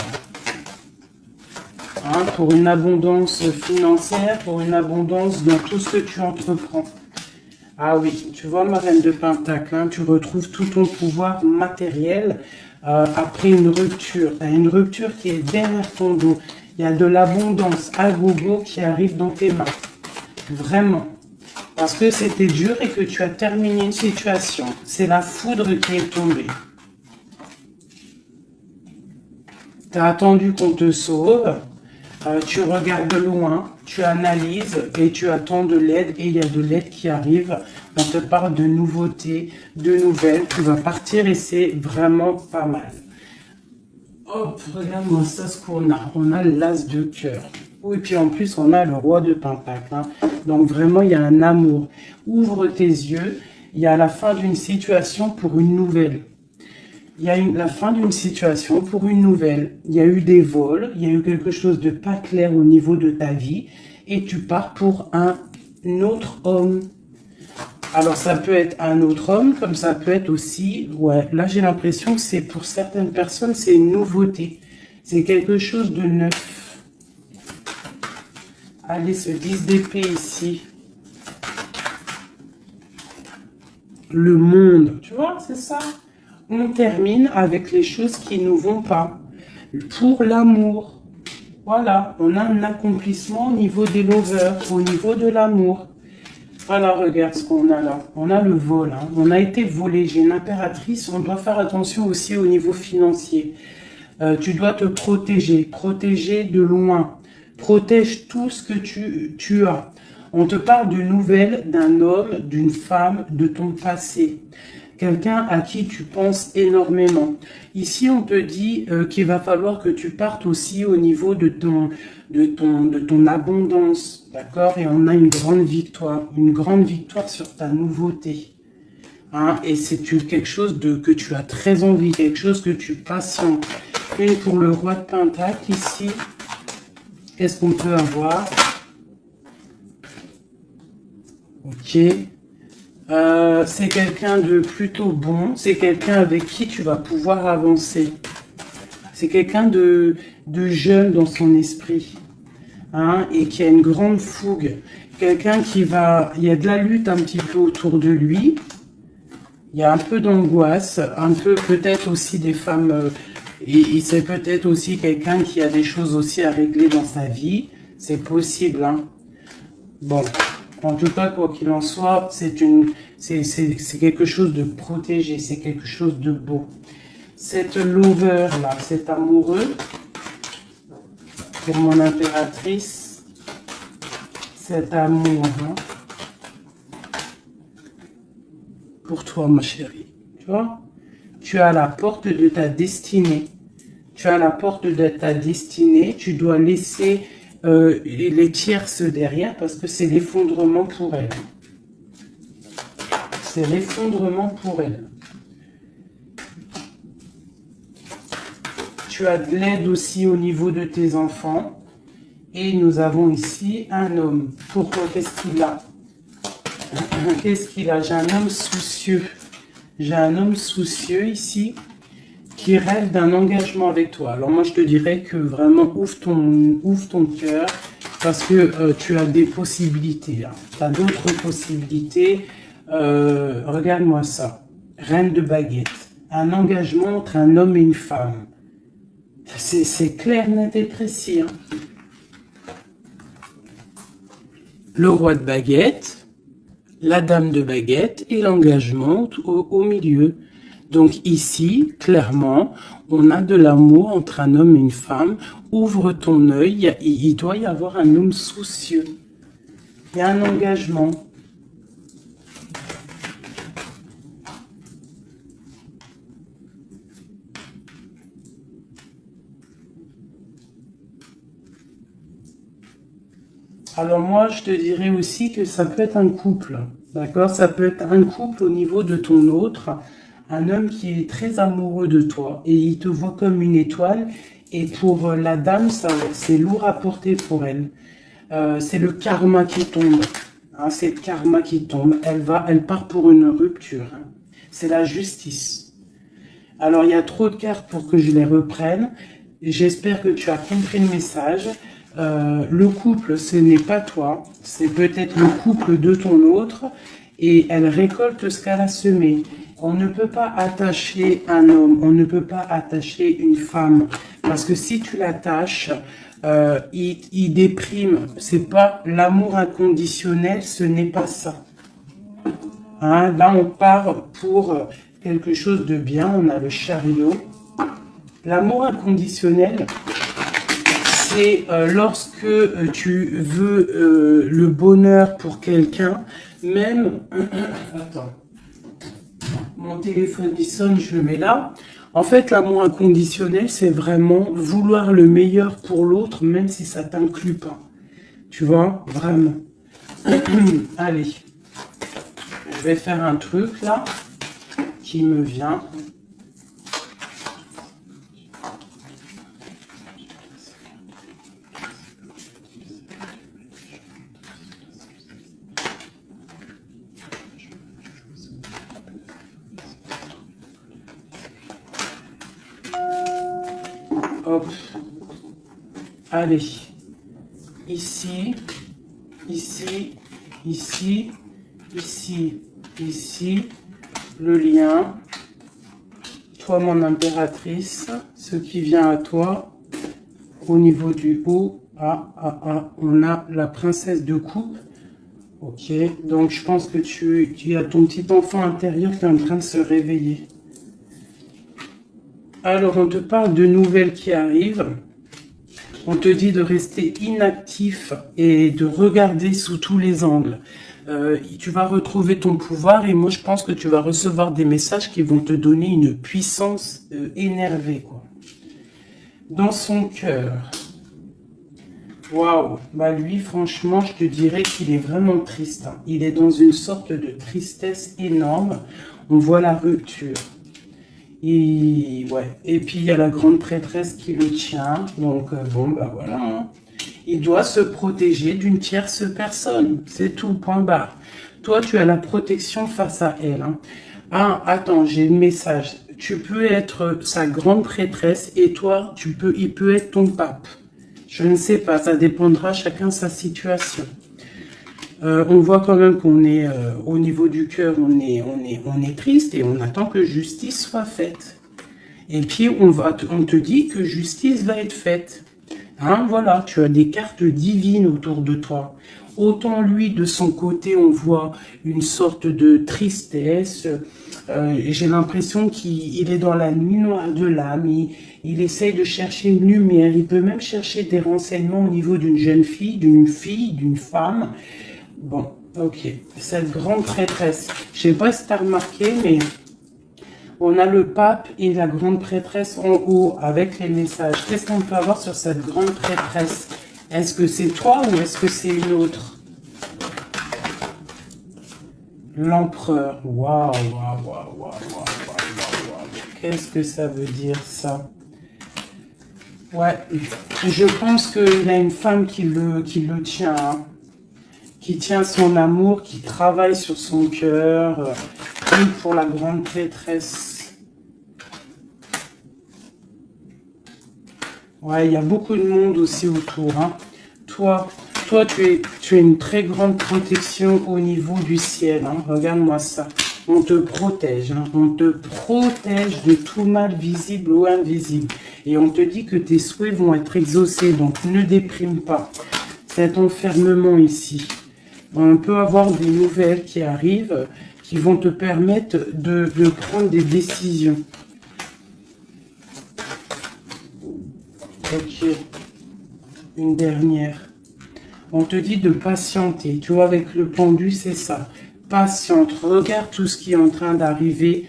Pour une abondance financière, pour une abondance dans tout ce que tu entreprends. Ah oui, tu vois ma reine de Pentacle, tu retrouves tout ton pouvoir matériel après une rupture. Tu as une rupture qui est derrière ton dos. Il y a de l'abondance à gogo qui arrive dans tes mains. Vraiment. Parce que c'était dur et que tu as terminé une situation. C'est la foudre qui est tombée. Tu as attendu qu'on te sauve. Tu regardes loin, tu analyses et tu attends de l'aide. Et il y a de l'aide qui arrive. On te parle de nouveautés, de nouvelles. Tu vas partir et c'est vraiment pas mal. Hop, regarde-moi ça ce qu'on a. On a l'as de cœur. Et puis en plus, on a le roi de Pentacle. Donc vraiment, il y a un amour. Ouvre tes yeux. Il y a la fin d'une situation pour une nouvelle. Il y a la fin d'une situation pour une nouvelle. Il y a eu des vols. Il y a eu quelque chose de pas clair au niveau de ta vie. Et tu pars pour un autre homme. Alors ça peut être un autre homme, comme ça peut être aussi... Ouais, là j'ai l'impression que c'est pour certaines personnes, c'est une nouveauté. C'est quelque chose de neuf. Allez, ce 10 d'épée ici. Le monde, tu vois, c'est ça. On termine avec les choses qui ne nous vont pas. Pour l'amour. Voilà, on a un accomplissement au niveau des lovers, au niveau de l'amour. Voilà, regarde ce qu'on a là. On a le vol. On a été volé. J'ai une impératrice. On doit faire attention aussi au niveau financier. Tu dois te protéger. Protéger de loin. Protège tout ce que tu as. On te parle de nouvelles d'un homme, d'une femme, de ton passé. quelqu'un à qui tu penses énormément. Ici, on te dit qu'il va falloir que tu partes aussi au niveau de ton abondance, d'accord? Et on a une grande victoire sur ta nouveauté. Hein? Et c'est quelque chose que tu as très envie, quelque chose que tu patientes. Une pour le roi de Pentacle ici. Qu'est-ce qu'on peut avoir? Ok. C'est quelqu'un de plutôt bon. C'est quelqu'un avec qui tu vas pouvoir avancer. C'est quelqu'un de jeune dans son esprit. Hein, et qui a une grande fougue. Quelqu'un qui va... Il y a de la lutte un petit peu autour de lui. Il y a un peu d'angoisse. Un peu peut-être aussi des femmes... Et c'est peut-être aussi quelqu'un qui a des choses aussi à régler dans sa vie. C'est possible. Hein. Bon, en tout cas, quoi qu'il en soit, c'est quelque chose de protégé. C'est quelque chose de beau. Cette lover là, cet amoureux, pour mon impératrice, cet amour, hein, pour toi, ma chérie. Tu vois? Tu as la porte de ta destinée. Tu as la porte de ta destinée. Tu dois laisser les tierces derrière parce que c'est l'effondrement pour elle. C'est l'effondrement pour elle. Tu as de l'aide aussi au niveau de tes enfants. Et nous avons ici un homme. Pourquoi? Qu'est-ce qu'il a? Qu'est-ce qu'il a? J'ai un homme soucieux. J'ai un homme soucieux ici qui rêve d'un engagement avec toi. Alors moi je te dirais que vraiment ouvre ton cœur parce que tu as des possibilités. Tu as d'autres possibilités. Regarde-moi ça. Reine de baguette. Un engagement entre un homme et une femme. C'est clair, net et précis. Hein. Le roi de baguette. La dame de baguette et l'engagement au milieu. Donc ici, clairement, on a de l'amour entre un homme et une femme. Ouvre ton œil, il doit y avoir un homme soucieux. Il y a un engagement. Alors moi, je te dirais aussi que ça peut être un couple, d'accord? Ça peut être un couple au niveau de ton autre, un homme qui est très amoureux de toi et il te voit comme une étoile. Et pour la dame, c'est lourd à porter pour elle. C'est le karma qui tombe, hein, c'est le karma qui tombe. Elle part pour une rupture. Hein. C'est la justice. Alors il y a trop de cartes pour que je les reprenne. J'espère que tu as compris le message. Le couple, ce n'est pas toi, c'est peut-être le couple de ton autre et elle récolte ce qu'elle a semé. On ne peut pas attacher un homme, on ne peut pas attacher une femme parce que si tu l'attaches, il déprime. C'est pas l'amour inconditionnel, ce n'est pas ça. Hein, là, on part pour quelque chose de bien. On a le chariot. L'amour inconditionnel. C'est lorsque tu veux le bonheur pour quelqu'un, même... Attends, mon téléphone il sonne, je le mets là. En fait, l'amour inconditionnel, c'est vraiment vouloir le meilleur pour l'autre, même si ça t'inclut pas. Tu vois, vraiment. Allez, je vais faire un truc là, qui me vient. Hop. Allez. Ici, ici, ici, ici, ici. Le lien. Toi, mon impératrice. Ce qui vient à toi. Au niveau du haut. On a la princesse de coupe. Ok. Donc, je pense que tu as ton petit enfant intérieur qui est en train de se réveiller. Alors, on te parle de nouvelles qui arrivent. On te dit de rester inactif et de regarder sous tous les angles. tu vas retrouver ton pouvoir et moi je pense que tu vas recevoir des messages qui vont te donner une puissance énervée, quoi. Dans son cœur. Waouh, bah lui franchement je te dirais qu'il est vraiment triste, hein. Il est dans une sorte de tristesse énorme. On voit la rupture. Et ouais, et puis il y a la grande prêtresse qui le tient. Donc bon bah voilà, hein. Il doit se protéger d'une tierce personne. C'est tout, point barre. Toi tu as la protection face à elle, hein. Ah attends, j'ai le message. Tu peux être sa grande prêtresse et toi il peut être ton pape. Je ne sais pas, ça dépendra chacun sa situation. On voit quand même qu'on est au niveau du cœur, on est triste et on attend que justice soit faite. Et puis on te dit que justice va être faite. Hein, voilà, tu as des cartes divines autour de toi. Autant lui, de son côté, on voit une sorte de tristesse. J'ai l'impression qu'il est dans la nuit noire de l'âme. Il essaye de chercher une lumière. Il peut même chercher des renseignements au niveau d'une jeune fille, d'une femme. Bon, ok. Cette grande prêtresse. Je sais pas si tu as remarqué, mais on a le pape et la grande prêtresse en haut avec les messages. Qu'est-ce qu'on peut avoir sur cette grande prêtresse? Est-ce que c'est toi ou est-ce que c'est une autre? L'empereur. Waouh, waouh, waouh, waouh, waouh, waouh. Qu'est-ce que ça veut dire ça? Ouais, je pense qu'il a une femme qui le tient, hein. Qui tient son amour, qui travaille sur son cœur. Et pour la grande prêtresse. Ouais, il y a beaucoup de monde aussi autour, hein. Toi, tu as une très grande protection au niveau du ciel, hein. Regarde-moi ça. On te protège, hein. On te protège de tout mal visible ou invisible. Et on te dit que tes souhaits vont être exaucés, donc ne déprime pas. Cet enfermement ici. On peut avoir des nouvelles qui arrivent, qui vont te permettre de prendre des décisions. Ok. Une dernière. On te dit de patienter. Tu vois, avec le pendu, c'est ça. Patiente. Regarde tout ce qui est en train d'arriver.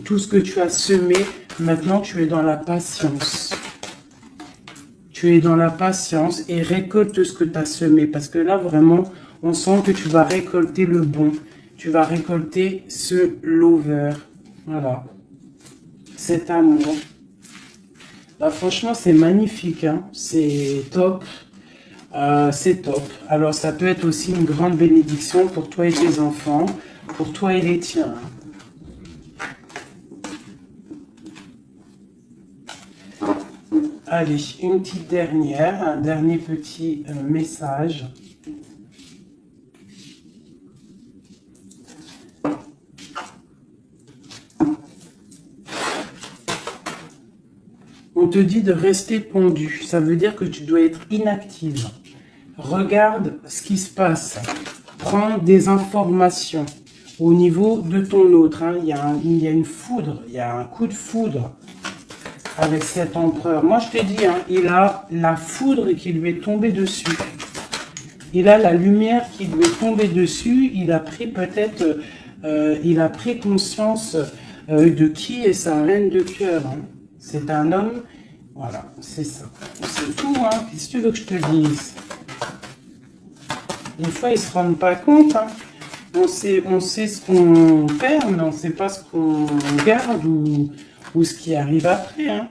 Tout ce que tu as semé. Maintenant, tu es dans la patience. Tu es dans la patience et récolte ce que tu as semé. Parce que là, vraiment, on sent que tu vas récolter le bon. Tu vas récolter ce lover. Voilà. Cet amour. Bah, franchement, c'est magnifique, hein. C'est top. C'est top. Alors, ça peut être aussi une grande bénédiction pour toi et tes enfants, pour toi et les tiens. Allez, une petite dernière, un dernier petit message. On te dit de rester pendu. Ça veut dire que tu dois être inactive. Regarde ce qui se passe. Prends des informations au niveau de ton autre, hein. Il y a une foudre, il y a un coup de foudre avec cet empereur. Moi, je te dis, hein, il a la foudre qui lui est tombée dessus. Il a la lumière qui lui est tombée dessus. Il a pris peut-être, il a pris conscience de qui est sa reine de cœur, hein. C'est un homme, voilà, c'est ça. C'est tout, hein. Qu'est-ce que tu veux que je te dise? Des fois, ils ne se rendent pas compte, hein. On sait ce qu'on perd, mais on ne sait pas ce qu'on garde ou ce qui arrive après, hein.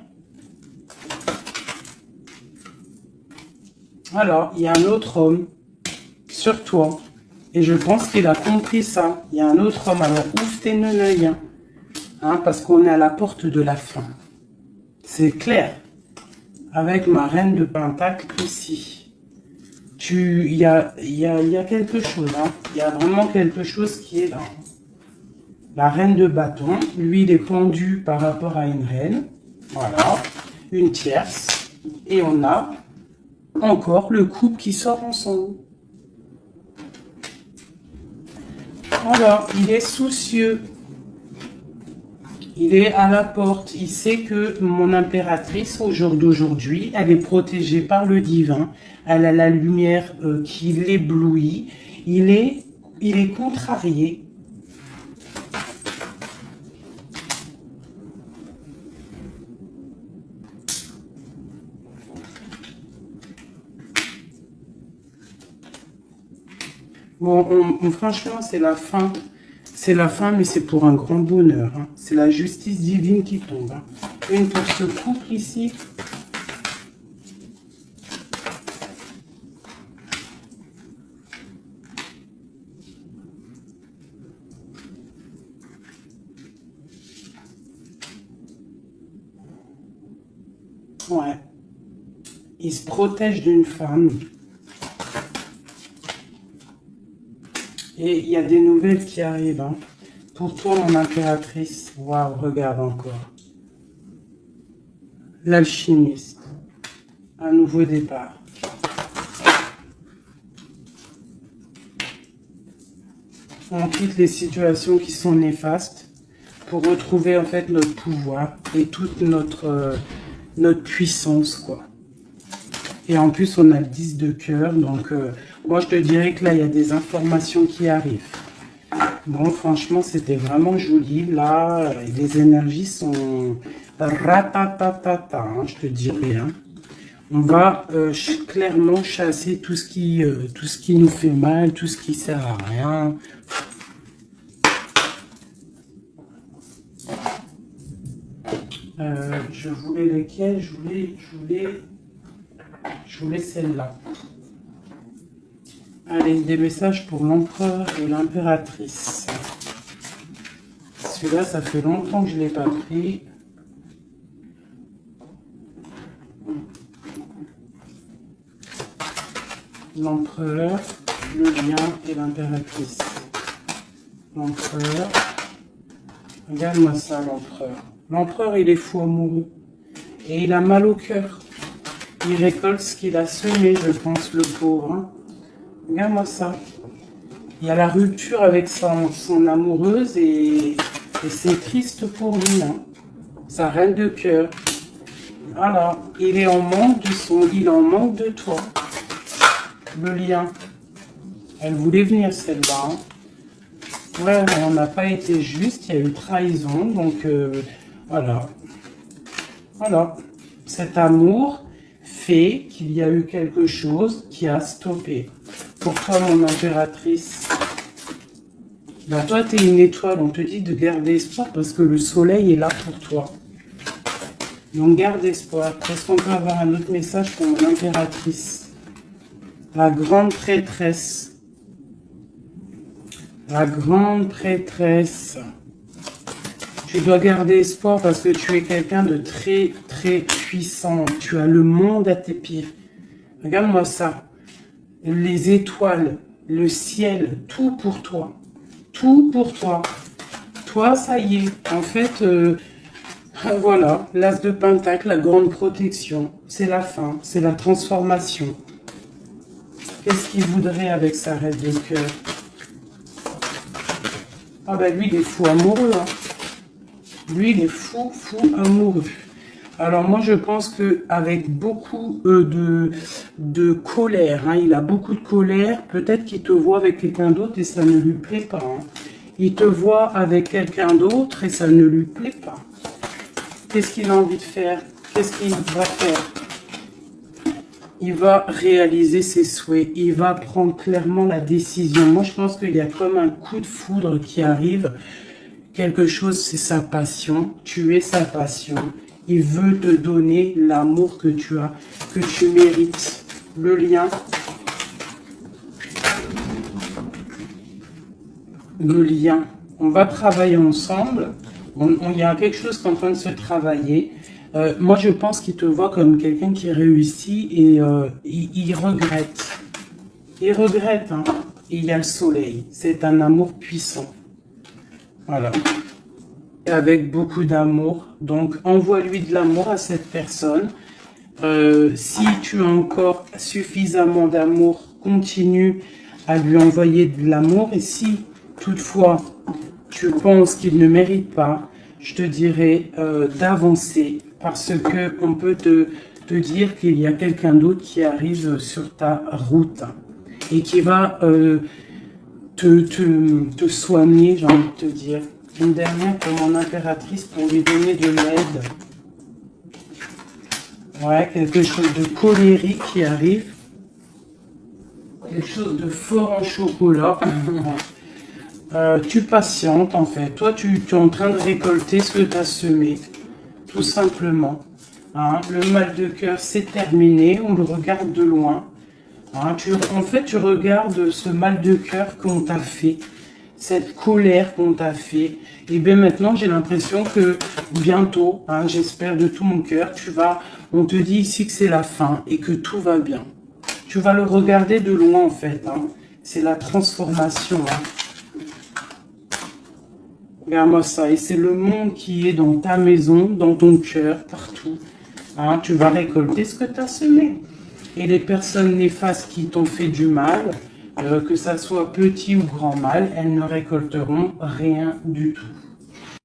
Alors, il y a un autre homme sur toi. Et je pense qu'il a compris ça. Il y a un autre homme. Alors, ouvre tes l'œil, hein, parce qu'on est à la porte de la fin. C'est clair. Avec ma reine de Pentacle ici. Il y a quelque chose. Hein. Il y a vraiment quelque chose qui est là. La reine de bâton. Lui, il est pendu par rapport à une reine. Voilà. Une tierce. Et on a encore le couple qui sort ensemble. Voilà. Il est soucieux. Il est à la porte. Il sait que mon impératrice, au jour d'aujourd'hui, elle est protégée par le divin. Elle a la lumière qui l'éblouit. il est contrarié. Bon, franchement, c'est la fin. C'est la fin, mais c'est pour un grand bonheur. Hein. C'est la justice divine qui tombe. Hein. Une pour ce couple ici. Ouais. Il se protège d'une femme. Et il y a des nouvelles qui arrivent. Hein. Pour toi, mon impératrice. Waouh, regarde encore. L'alchimiste. Un nouveau départ. On quitte les situations qui sont néfastes pour retrouver en fait notre pouvoir et toute notre puissance, quoi. Et en plus, on a le 10 de cœur. Donc, moi, je te dirais que là, il y a des informations qui arrivent. Bon, franchement, c'était vraiment joli. Là, les énergies sont ratatatata, hein, je te dirais. Hein. On va clairement chasser tout ce qui nous fait mal, tout ce qui sert à rien. Je voulais lesquelles? Je voulais celle-là. Allez, des messages pour l'empereur et l'impératrice. Celui-là, ça fait longtemps que je ne l'ai pas pris. L'empereur, le lien et l'impératrice. L'empereur. Regarde-moi ça, l'empereur. L'empereur, il est fou amoureux. Et il a mal au cœur. Il récolte ce qu'il a semé, je pense, le pauvre. Hein. Regarde-moi ça. Il y a la rupture avec son amoureuse et c'est triste pour lui. Hein. Sa reine de cœur. Voilà. Il est en manque il est en manque de toi. Le lien. Elle voulait venir, celle-là. Hein. Ouais, on n'a pas été juste. Il y a eu trahison. Donc, voilà. Voilà. Cet amour fait qu'il y a eu quelque chose qui a stoppé. Pour toi, mon impératrice, bah, toi, tu es une étoile. On te dit de garder espoir parce que le soleil est là pour toi. Donc, garde espoir. Est-ce qu'on peut avoir un autre message pour mon impératrice? La grande prêtresse. La grande prêtresse. Tu dois garder espoir parce que tu es quelqu'un de très, très puissant. Tu as le monde à tes pieds. Regarde-moi ça. Les étoiles, le ciel, tout pour toi. Tout pour toi. Toi, ça y est. En fait, voilà. L'as de Pentacle, la grande protection. C'est la fin. C'est la transformation. Qu'est-ce qu'il voudrait avec sa reine de cœur? Ah ben lui, il est fou amoureux. Hein. Lui, il est fou amoureux. Alors moi, je pense qu'avec beaucoup de colère, hein, il a beaucoup de colère, peut-être qu'il te voit avec quelqu'un d'autre et ça ne lui plaît pas. Hein. Il te voit avec quelqu'un d'autre et ça ne lui plaît pas. Qu'est-ce qu'il a envie de faire? Qu'est-ce qu'il va faire? Il va réaliser ses souhaits. Il va prendre clairement la décision. Moi, je pense qu'il y a comme un coup de foudre qui arrive. Quelque chose, c'est sa passion. Tu es sa passion. Il veut te donner l'amour que tu as, que tu mérites. Le lien. Le lien. On va travailler ensemble. Il y a quelque chose qui est en train de se travailler. Moi, je pense qu'il te voit comme quelqu'un qui réussit et il regrette. Il regrette. Hein. Et il y a le soleil. C'est un amour puissant. Voilà. Et avec beaucoup d'amour. Donc, envoie-lui de l'amour à cette personne. Si tu as encore suffisamment d'amour, continue à lui envoyer de l'amour. Et si, toutefois, tu penses qu'il ne mérite pas, je te dirais d'avancer. Parce que on peut te dire qu'il y a quelqu'un d'autre qui arrive sur ta route. Et qui va te soigner, j'ai envie de te dire. Une dernière pour mon impératrice pour lui donner de l'aide. Ouais, quelque chose de colérique qui arrive. Quelque chose de fort en chocolat. Tu patientes en fait. Toi, tu es en train de récolter ce que tu as semé. Tout simplement. Hein, le mal de cœur, c'est terminé. On le regarde de loin. Hein, en fait, tu regardes ce mal de cœur qu'on t'a fait. Cette colère qu'on t'a fait. Et bien maintenant, j'ai l'impression que bientôt, hein, j'espère de tout mon cœur, on te dit ici que c'est la fin et que tout va bien. Tu vas le regarder de loin en fait. Hein. C'est la transformation. Hein. Regarde-moi ça. Et c'est le monde qui est dans ta maison, dans ton cœur, partout. Hein, tu vas récolter ce que tu as semé. Et les personnes néfastes qui t'ont fait du mal, que ça soit petit ou grand mal, elles ne récolteront rien du tout.